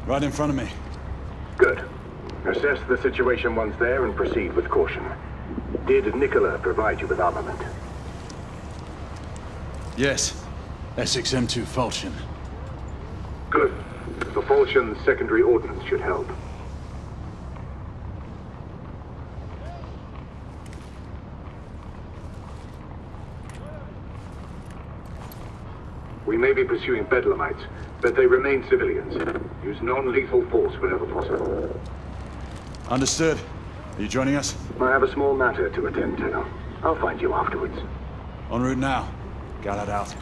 Right in front of me. Good. Assess the situation once there and proceed with caution. Did Nicola provide you with armament? Yes. SXM-2 Falchion. Good. The Falchion's secondary ordnance should help. We may be pursuing Bedlamites, but they remain civilians. Use non-lethal force whenever possible. Understood. Are you joining us? I have a small matter to attend to. I'll find you afterwards. En route now. Galad out.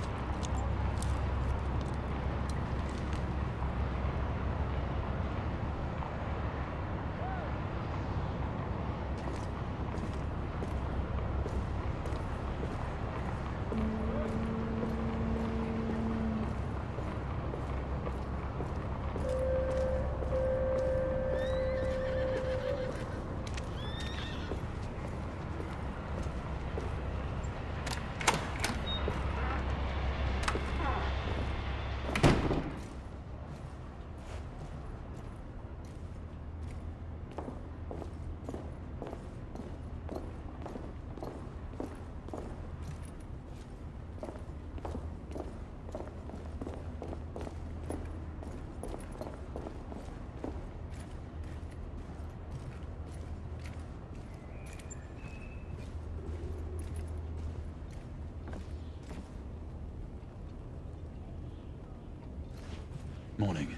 Morning.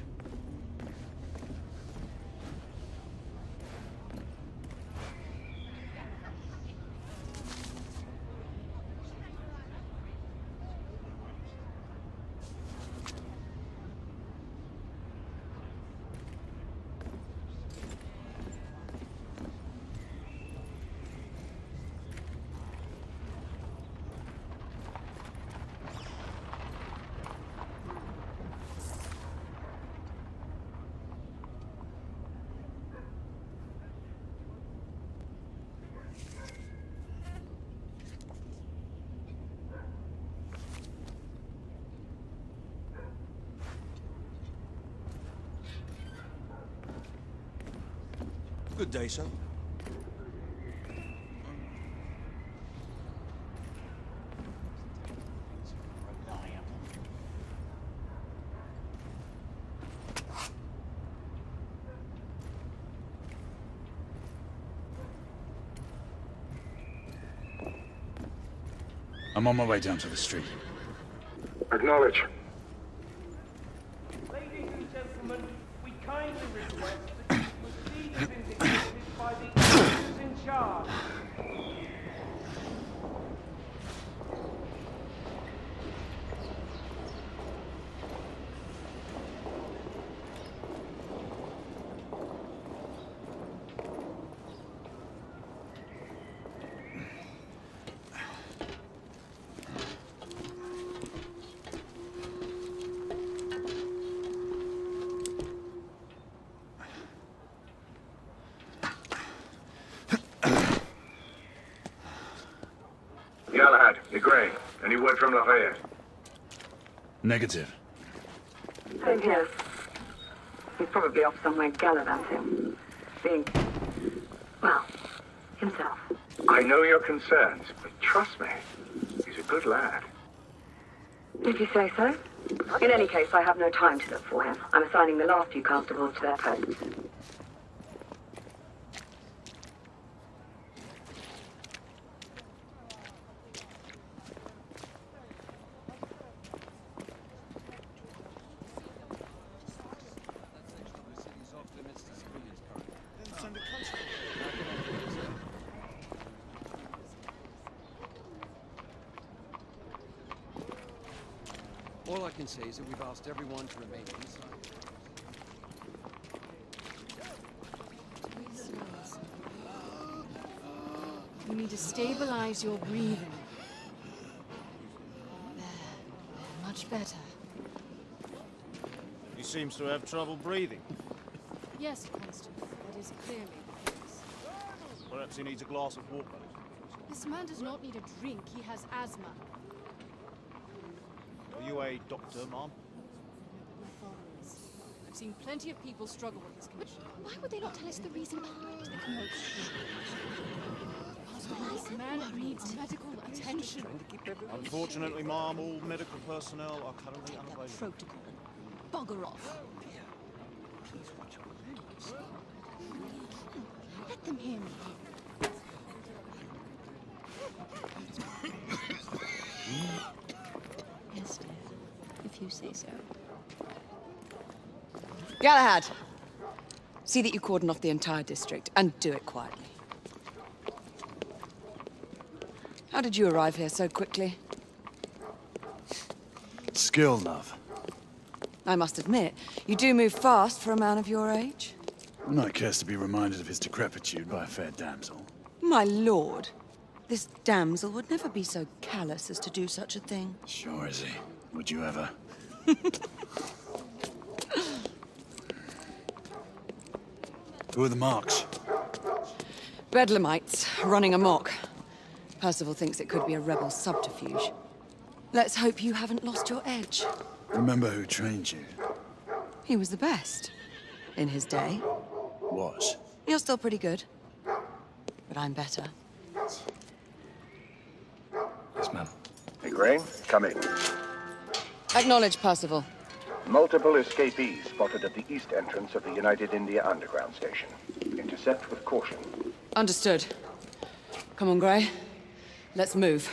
Good day, sir. I'm on my way down to the street. Acknowledge. Ladies and gentlemen, we kindly request that you proceed as indicated by the officers in charge. Galahad, you're Gray. Any word from Lafayette? Negative. Same here. He's probably off somewhere gallivanting. Being, well, himself. I know your concerns, but trust me, he's a good lad. Did you say so? In any case, I have no time to look for him. I'm assigning the last few constables to their posts. All I can say is that we've asked everyone to remain inside. You need to stabilize your breathing. There. Much better. He seems to have trouble breathing. Yes, Constable, that is clearly the case. Perhaps he needs a glass of water. This man does not need a drink, he has asthma. Are you a doctor, ma'am? My father is. seen plenty of people struggle with this condition. Why would they not tell us the reason behind the commotion? This man needs medical attention. Unfortunately, Mom, all medical personnel are currently unavailable. Protocol. Bugger off. Let them hear me. Yes, dear. If you say so. Galahad! See that you cordon off the entire district, and do it quietly. How did you arrive here so quickly? Skill, love. I must admit, you do move fast for a man of your age. Not cares to be reminded of his decrepitude by a fair damsel. My lord, this damsel would never be so callous as to do such a thing. Sure is he. Would you ever? Who are the marks? Bedlamites running amok. Percival thinks it could be a rebel subterfuge. Let's hope you haven't lost your edge. Remember who trained you? He was the best. In his day. Was. You're still pretty good. But I'm better. Yes, ma'am. Hey, Gray, come in. Acknowledge, Percival. Multiple escapees spotted at the east entrance of the United India Underground Station. Intercept with caution. Understood. Come on, Gray. Let's move.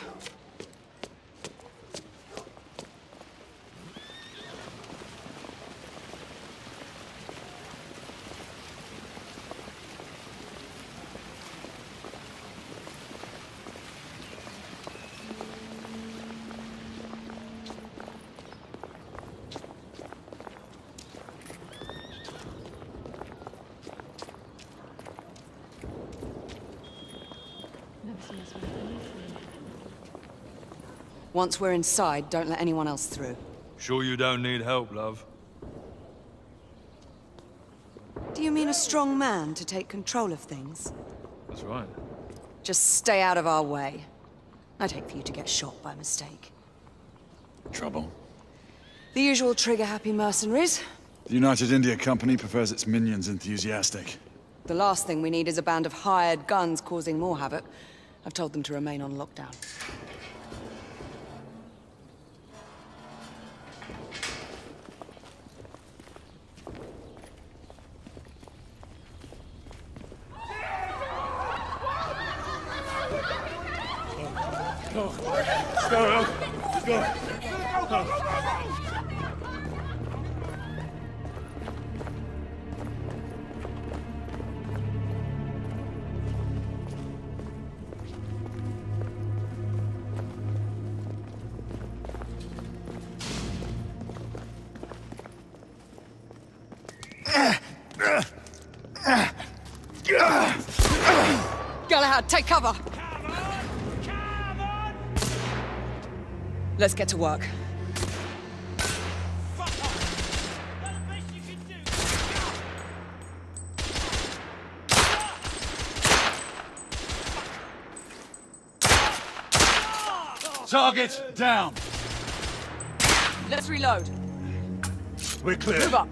Once we're inside, don't let anyone else through. Sure you don't need help, love? Do you mean a strong man to take control of things? That's right. Just stay out of our way. I'd hate for you to get shot by mistake. Trouble? The usual trigger-happy mercenaries. The United India Company prefers its minions enthusiastic. The last thing we need is a band of hired guns causing more havoc. I've told them to remain on lockdown. Galahad, take cover! Let's get to work. Target down! Let's reload. We're clear. Move up.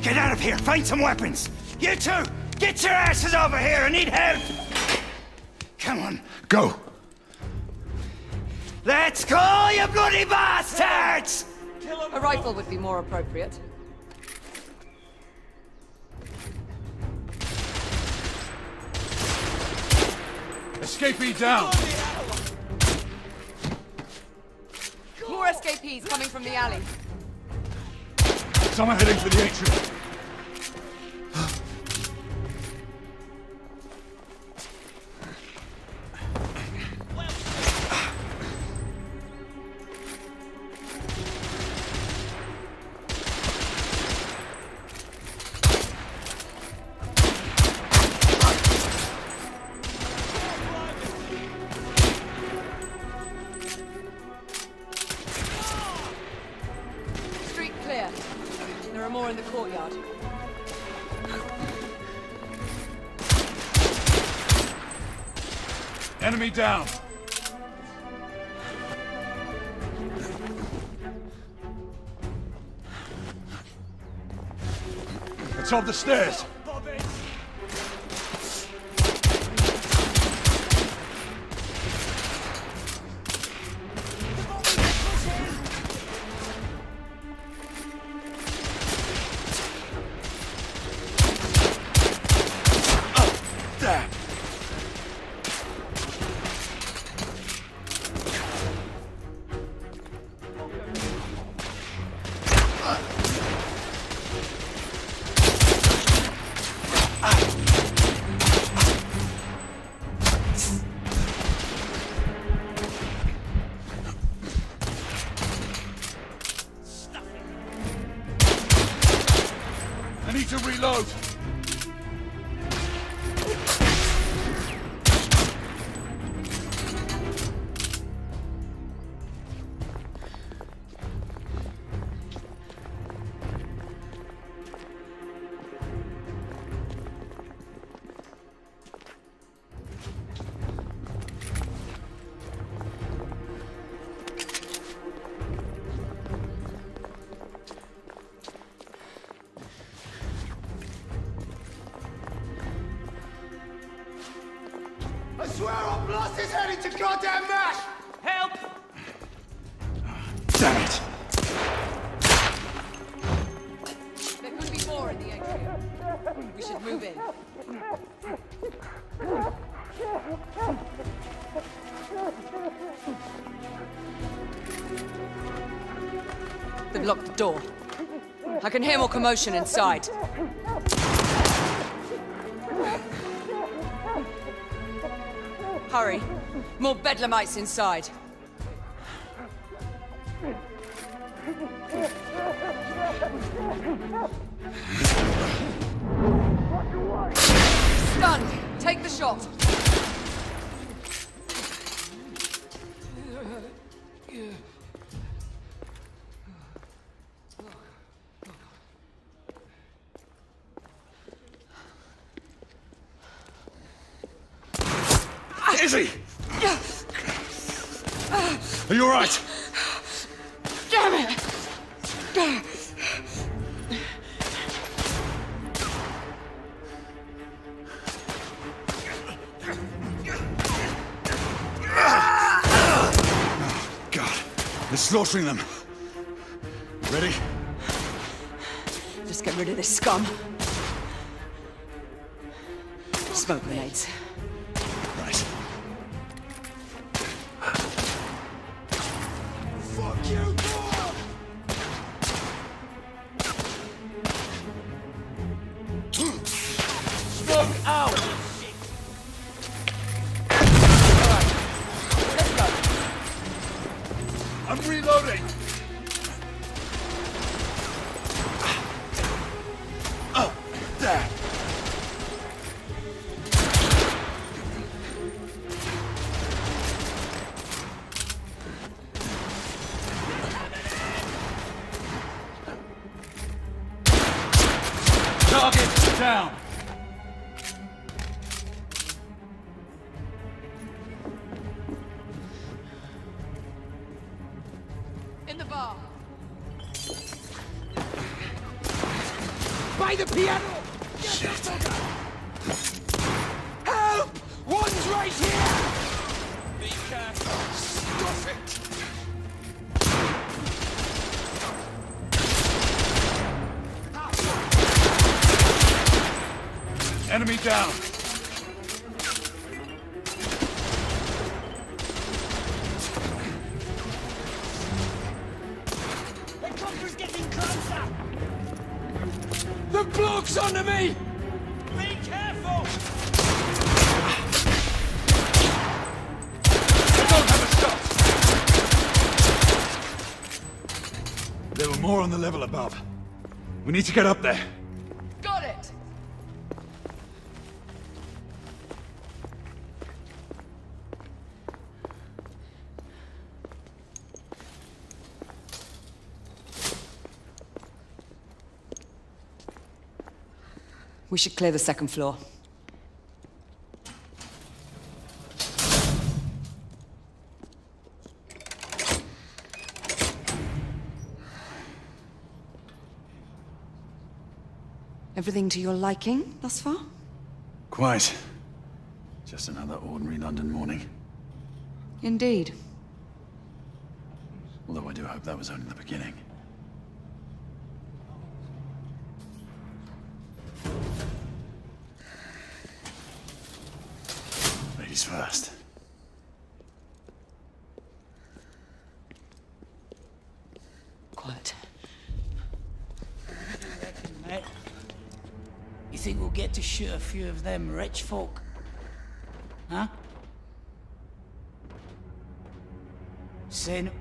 Get out of here! Find some weapons! You two! Get your asses over here! I need help! Come on. Go! Let's go, you bloody bastards! A rifle would be more appropriate. Escapee down! More escapees coming from the alley. Some are heading for the atrium. Street Enemy down. It's on the stairs. There. I need to reload. I swear I'll blast his head into goddamn mash! Help! Damn it. There could be more in the atrium. We should move in. They've locked the door. I can hear more commotion inside. Hurry. More bedlamites inside. Stunned. Take the shot. Izzy! Are you all right? Damn it! God, they're slaughtering them. Ready? Just get rid of this scum. Smoke grenades. Right. Fuck you, dog! Smoke out! Let's go. I'm reloading! Oh, there! Target down! In the bar. By the piano! Shit. Help! One's right here! Be careful. Stuff it! Enemy down! The conqueror's getting closer! The bloke's under me! Be careful! I don't have a shot! There were more on the level above. We need to get up there. Got it! We should clear the second floor. Everything to your liking thus far? Quite. Just another ordinary London morning. Indeed. Although I do hope that was only the beginning. Ladies first. Quiet. Mate, you think we'll get to shoot a few of them rich folk? Huh? Say no.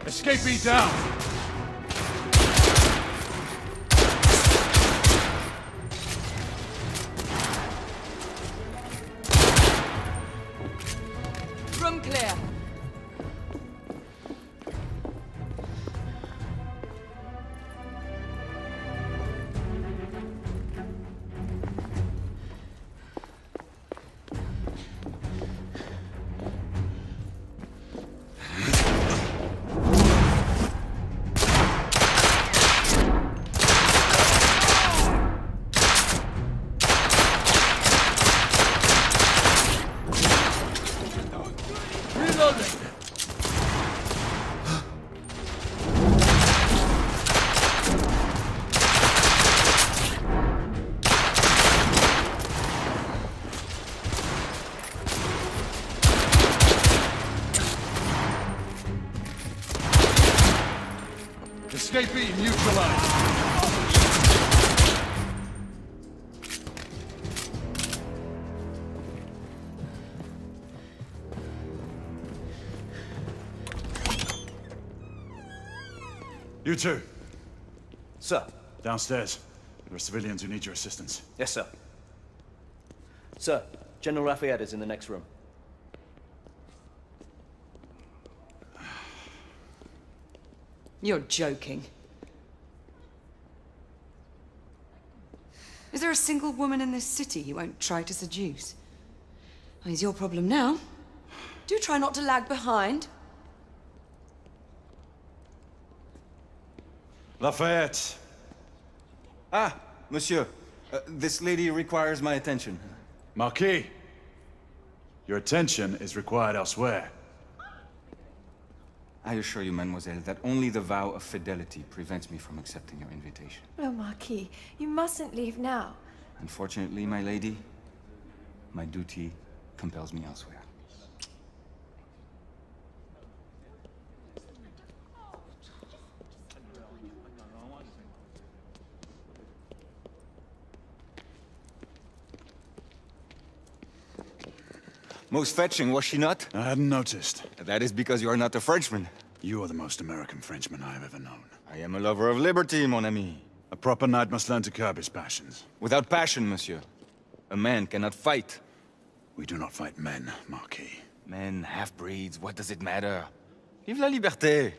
Escapee down! Room clear. Escapee neutralized! You two. Sir. Downstairs. There are civilians who need your assistance. Yes, sir. Sir, General Lafayette is in the next room. You're joking. Is there a single woman in this city you won't try to seduce? It's your problem now. Do try not to lag behind. Lafayette! Ah, monsieur. This lady requires my attention. Marquis! Your attention is required elsewhere. I assure you, mademoiselle, that only the vow of fidelity prevents me from accepting your invitation. Oh, Marquis, you mustn't leave now. Unfortunately, my lady, my duty compels me elsewhere. Most fetching, was she not? I hadn't noticed. That is because you are not a Frenchman. You are the most American Frenchman I have ever known. I am a lover of liberty, mon ami. A proper knight must learn to curb his passions. Without passion, monsieur, a man cannot fight. We do not fight men, Marquis. Men, half-breeds, what does it matter? Vive la liberté!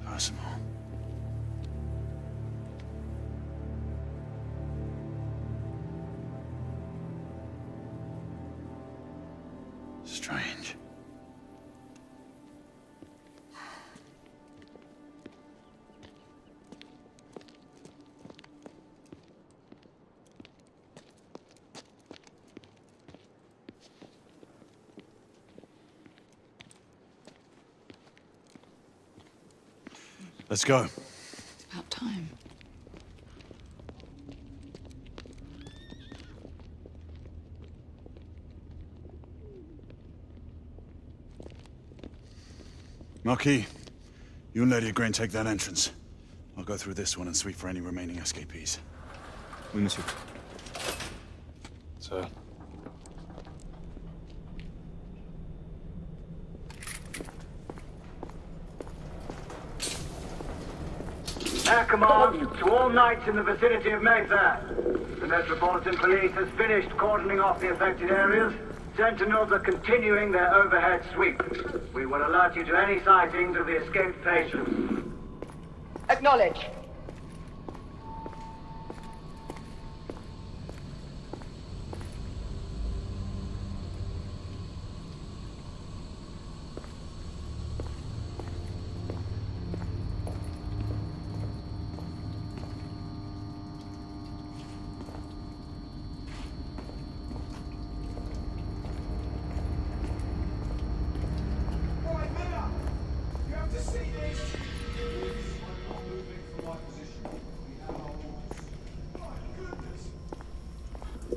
Percival. Strange. Let's go. It's about time. Marquis, you and Lady Grain take that entrance. I'll go through this one and sweep for any remaining escapees. Oui, monsieur. Sir. Air command to all knights in the vicinity of Mayfair. The Metropolitan Police has finished cordoning off the affected areas. Sentinels are continuing their overhead sweep. We will alert you to any sightings of the escaped patients. Acknowledge.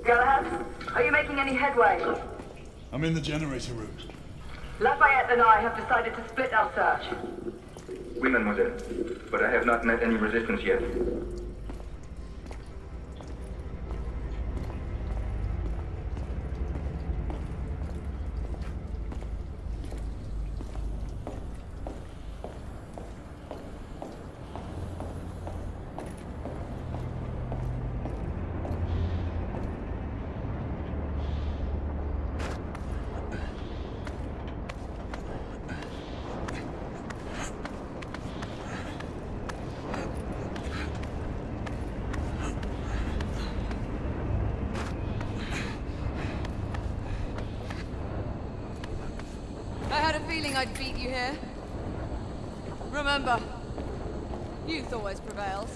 Galahad, are you making any headway? I'm in the generator room. Lafayette and I have decided to split our search. Oui, mademoiselle. But I have not met any resistance yet. I had a feeling I'd beat you here. Remember, youth always prevails.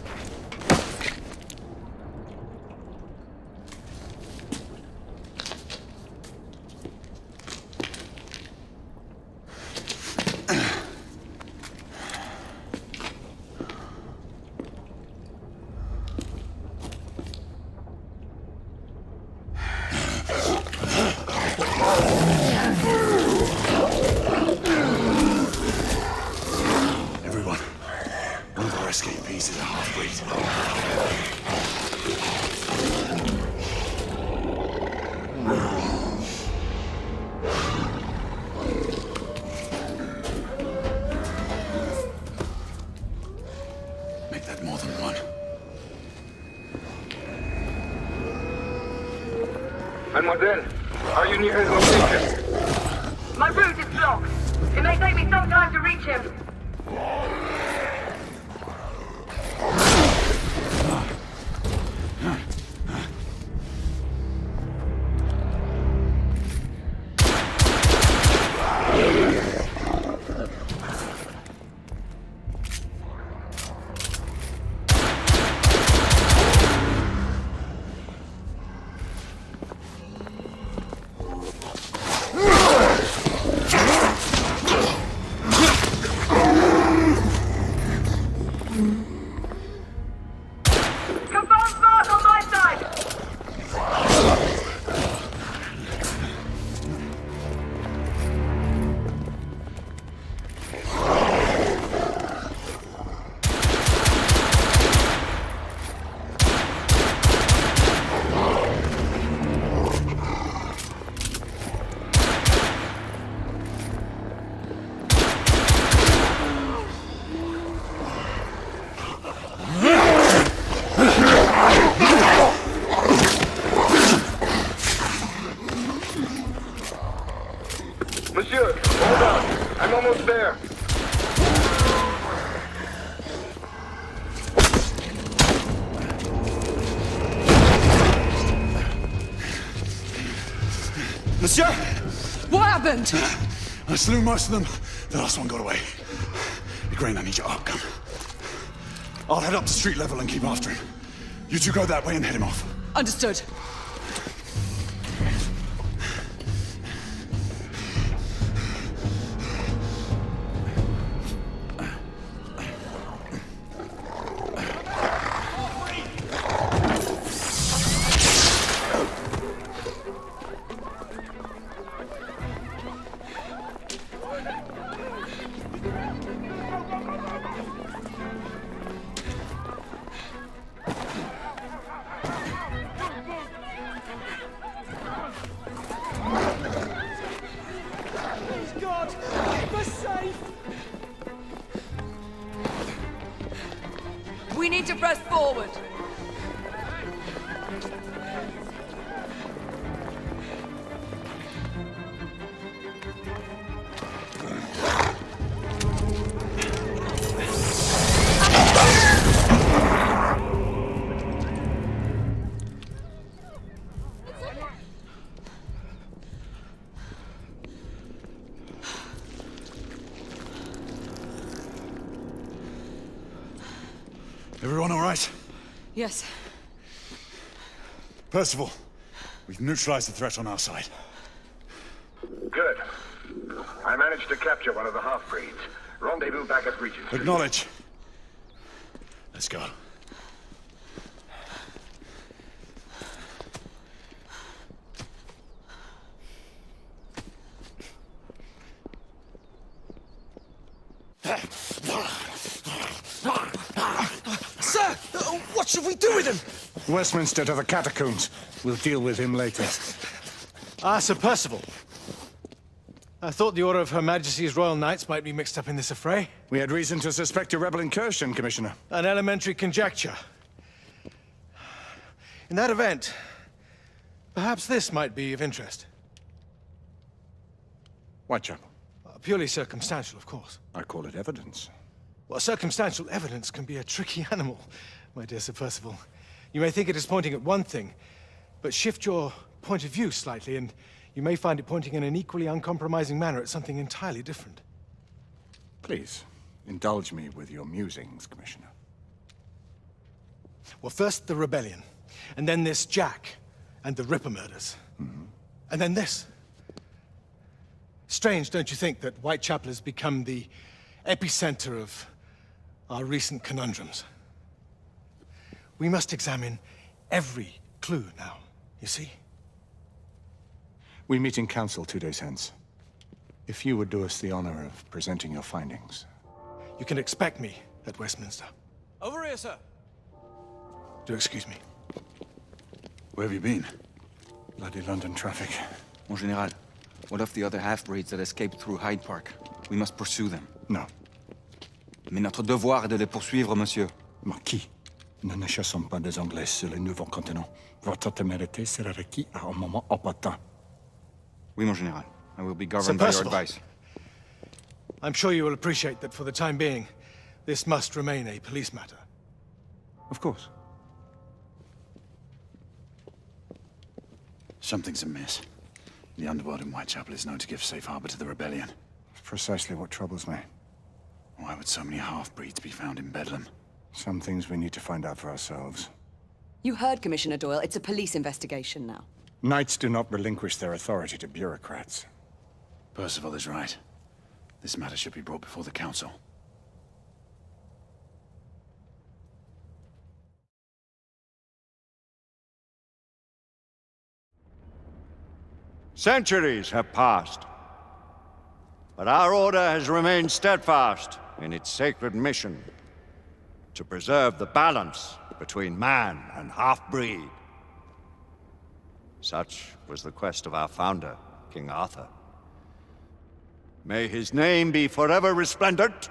Everyone, one of our escapees is a half-breed. Make that more than one. Mademoiselle, are you near his location? My route is blocked. It may take me some time to reach him. Confirm first on my side! Monsieur, hold on. I'm almost there. Monsieur! What happened? I slew most of them. The last one got away. Grain, I need your arc gun. I'll head up to street level and keep after him. You two go that way and head him off. Understood. need to press forward. Everyone all right? Yes. Percival, we've neutralized the threat on our side. Good. I managed to capture one of the half-breeds. Rendezvous back at Regent Street. Acknowledge. Let's go. Sir! What should we do with him? Westminster to the catacombs. We'll deal with him later. Ah, Sir Percival. I thought the Order of Her Majesty's Royal Knights might be mixed up in this affray. We had reason to suspect a rebel incursion, Commissioner. An elementary conjecture. In that event, perhaps this might be of interest. Whitechapel. Purely circumstantial, of course. I call it evidence. Well, circumstantial evidence can be a tricky animal, my dear Sir Percival. You may think it is pointing at one thing, but shift your point of view slightly, and you may find it pointing in an equally uncompromising manner at something entirely different. Please, indulge me with your musings, Commissioner. Well, first the rebellion, and then this Jack, and the Ripper murders. And then this. Strange, don't you think, that Whitechapel has become the epicenter of our recent conundrums? We must examine every clue now, you see? We meet in council 2 days hence. If you would do us the honor of presenting your findings. You can expect me at Westminster. Over here, sir. Do excuse me. Where have you been? Bloody London traffic. Mon Général, what of the other half-breeds that escaped through Hyde Park? We must pursue them. No. Mais notre devoir est de les poursuivre, monsieur. Marquis, nous ne chassons pas des Anglais sur le nouveau continent. Votre témérité sera requis à un moment opportun. Oui, mon Général. I will be governed by your advice. I'm sure you will appreciate that for the time being, this must remain a police matter. Of course. Something's amiss. The underworld in Whitechapel is known to give safe harbor to the rebellion. Precisely what troubles me. Why would so many half-breeds be found in Bedlam? Some things we need to find out for ourselves. You heard Commissioner Doyle. It's a police investigation now. Knights do not relinquish their authority to bureaucrats. Percival is right. This matter should be brought before the council. Centuries have passed, but our order has remained steadfast in its sacred mission to preserve the balance between man and half-breed. Such was the quest of our founder, King Arthur. May his name be forever resplendent.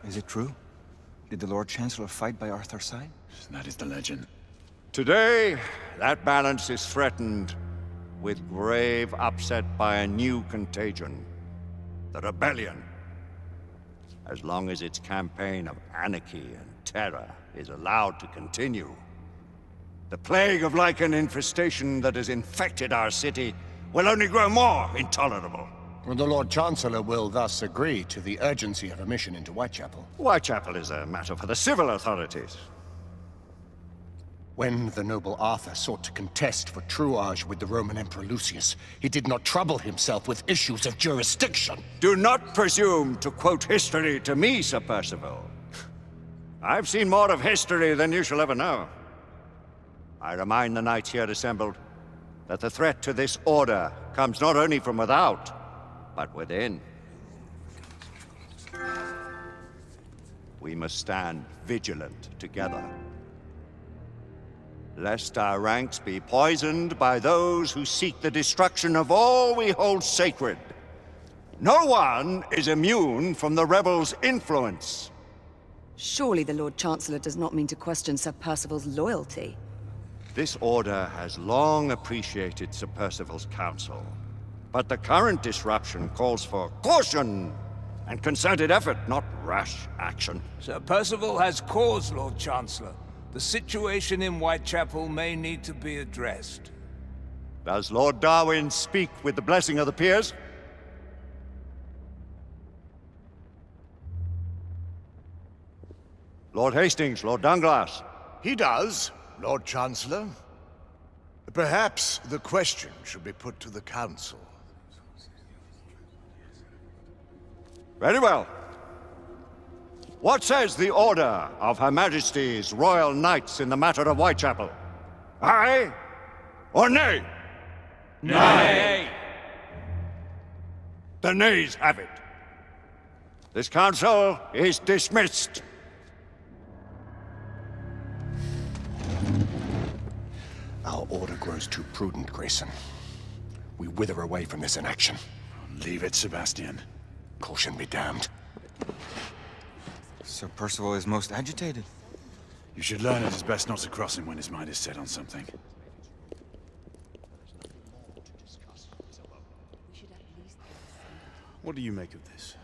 Is it true? Did the Lord Chancellor fight by Arthur's side? That is the legend. Today, that balance is threatened with grave upset by a new contagion, the rebellion. As long as its campaign of anarchy and terror is allowed to continue, the plague of Lycan infestation that has infected our city will only grow more intolerable. The Lord Chancellor will thus agree to the urgency of a mission into Whitechapel. Whitechapel is a matter for the civil authorities. When the noble Arthur sought to contest for truage with the Roman Emperor Lucius, he did not trouble himself with issues of jurisdiction. Do not presume to quote history to me, Sir Percival. I've seen more of history than you shall ever know. I remind the knights here assembled that the threat to this order comes not only from without, but within. We must stand vigilant together, lest our ranks be poisoned by those who seek the destruction of all we hold sacred. No one is immune from the rebels' influence. Surely the Lord Chancellor does not mean to question Sir Percival's loyalty. This order has long appreciated Sir Percival's counsel, but the current disruption calls for caution and concerted effort, not rash action. Sir Percival has cause, Lord Chancellor. The situation in Whitechapel may need to be addressed. Does Lord Darwin speak with the blessing of the peers? Lord Hastings, Lord Dunglass. He does, Lord Chancellor. Perhaps the question should be put to the Council. Very well. What says the Order of Her Majesty's Royal Knights in the matter of Whitechapel? Aye or nay? Nay! The nays have it. This council is dismissed. Our order grows too prudent, Grayson. We wither away from this inaction. Leave it, Sebastian. Caution be damned. Sir Percival is most agitated. You should learn it is best not to cross him when his mind is set on something. What do you make of this?